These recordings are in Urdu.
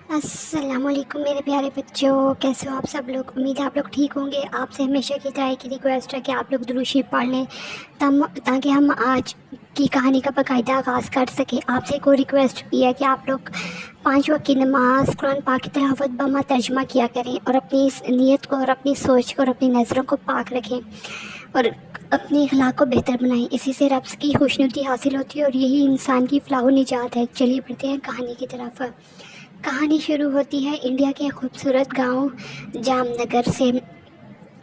السلام علیکم میرے پیارے بچوں، کیسے ہو آپ سب لوگ؟ امید ہے آپ لوگ ٹھیک ہوں گے۔ آپ سے ہمیشہ کی طرح کی ریکویسٹ ہے کہ آپ لوگ درود شریف پڑھ لیں تاکہ ہم آج کی کہانی کا باقاعدہ آغاز کر سکیں۔ آپ سے کوئی ریکویسٹ بھی ہے کہ آپ لوگ 5 وقت کی نماز، قرآن پاک کی تلاوت بما ترجمہ کیا کریں اور اپنی نیت کو اور اپنی سوچ کو اور اپنی نظروں کو پاک رکھیں اور اپنے اخلاق کو بہتر بنائیں۔ اسی سے رب کی خوشنودی حاصل ہوتی ہے اور یہی انسان کی فلاح و نجات ہے۔ چلیے بڑھتے ہیں کہانی کی طرف۔ کہانی شروع ہوتی ہے انڈیا کے خوبصورت گاؤں جام نگر سے،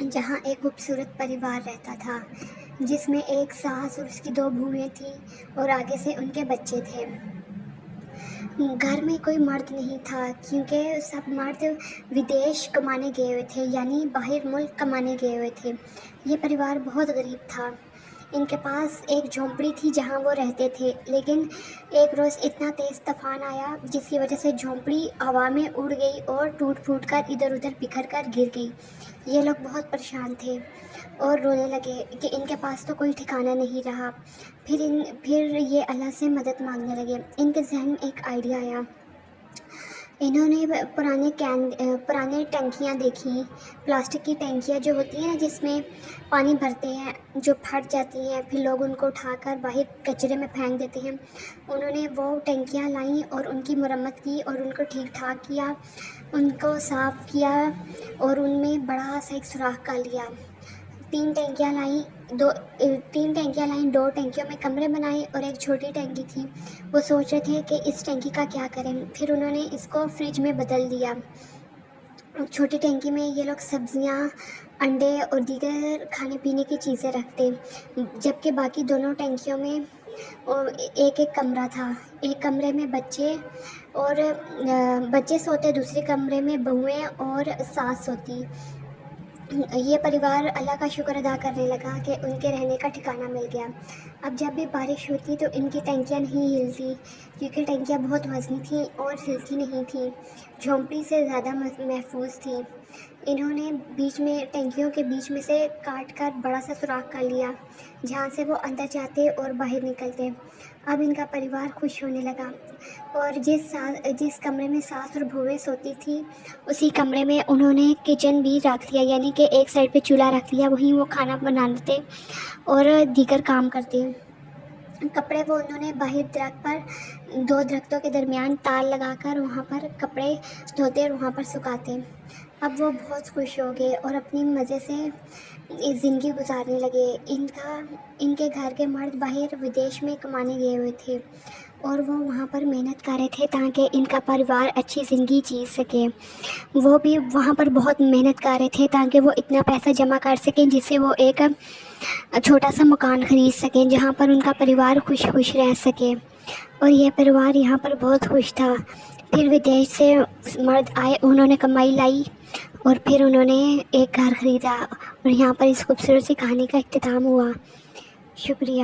جہاں ایک خوبصورت پریوار رہتا تھا جس میں ایک ساس اور اس کی 2 بہویں تھیں اور آگے سے ان کے بچے تھے۔ گھر میں کوئی مرد نہیں تھا کیونکہ سب مرد ودیش کمانے گئے ہوئے تھے، یعنی باہر ملک کمانے گئے ہوئے تھے۔ یہ پریوار بہت غریب تھا۔ ان کے پاس ایک جھونپڑی تھی جہاں وہ رہتے تھے، لیکن ایک روز اتنا تیز طوفان آیا جس کی وجہ سے جھونپڑی ہوا میں اڑ گئی اور ٹوٹ پھوٹ کر ادھر ادھر بکھر کر گر گئی۔ یہ لوگ بہت پریشان تھے اور رونے لگے کہ ان کے پاس تو کوئی ٹھکانہ نہیں رہا۔ پھر یہ اللہ سے مدد مانگنے لگے۔ ان کے ذہن میں ایک آئیڈیا آیا۔ انہوں نے پرانے ٹنکیاں دیکھیں، پلاسٹک کی ٹنکیاں جو ہوتی ہیں نا، جس میں پانی بھرتے ہیں، جو پھٹ جاتی ہیں، پھر لوگ ان کو اٹھا کر باہر کچرے میں پھینک دیتے ہیں۔ انہوں نے وہ ٹنکیاں لائیں اور ان کی مرمت کی اور ان کو ٹھیک ٹھاک کیا، ان کو صاف کیا اور ان میں بڑا سا ایک سوراخ کر لیا۔ 3 ٹنکیاں لائیں، 2 ٹنکیوں میں کمرے بنائے اور ایک چھوٹی ٹنکی تھی۔ وہ سوچ رہے تھے کہ اس ٹنکی کا کیا کریں۔ پھر انہوں نے اس کو فریج میں بدل دیا۔ چھوٹی ٹنکی میں یہ لوگ سبزیاں، انڈے اور دیگر کھانے پینے کی چیزیں رکھتے، جبکہ باقی دونوں ٹنکیوں میں ایک ایک کمرہ تھا۔ ایک کمرے میں بچے سوتے، دوسرے کمرے میں بہویں اور ساس سوتی۔ یہ پریوار اللہ کا شکر ادا کرنے لگا کہ ان کے رہنے کا ٹھکانہ مل گیا۔ اب جب بھی بارش ہوتی تو ان کی ٹنکیاں نہیں ہلتی، کیونکہ ٹنکیاں بہت وزنی تھیں اور ہلتی نہیں تھیں، جھونپڑی سے زیادہ محفوظ تھیں۔ انہوں نے ٹنکیوں کے بیچ میں سے کاٹ کر بڑا سا سوراخ کر لیا جہاں سے وہ اندر جاتے اور باہر نکلتے۔ اب ان کا پریوار خوش ہونے لگا اور جس کمرے میں ساس اور بہویں سوتی تھی اسی کمرے میں انہوں نے کچن بھی رکھ لیا، یعنی کہ ایک سائڈ پہ چولہا رکھ لیا، وہیں وہ کھانا بناتے اور دیگر کام کرتے۔ کپڑے انہوں نے باہر درخت پر 2 درختوں کے درمیان تار لگا کر وہاں پر کپڑے دھوتے اور وہاں پر سکھاتے۔ اب وہ بہت خوش ہو گئے اور اپنی مزے سے زندگی گزارنے لگے۔ ان کے گھر کے مرد باہر ودیش میں کمانے گئے ہوئے تھے اور وہ وہاں پر محنت کر رہے تھے تاکہ ان کا پریوار اچھی زندگی جی سکے۔ وہ بھی وہاں پر بہت محنت کر رہے تھے تاکہ وہ اتنا پیسہ جمع کر سکیں جس سے وہ ایک چھوٹا سا مکان خرید سکیں جہاں پر ان کا پریوار خوش رہ سکے، اور یہ پریوار یہاں پر بہت خوش تھا۔ پھر ودیش سے مرد آئے، انہوں نے کمائی لائی اور پھر انہوں نے ایک گھر خریدا، اور یہاں پر اس خوبصورت سی کہانی کا اختتام ہوا۔ شکریہ۔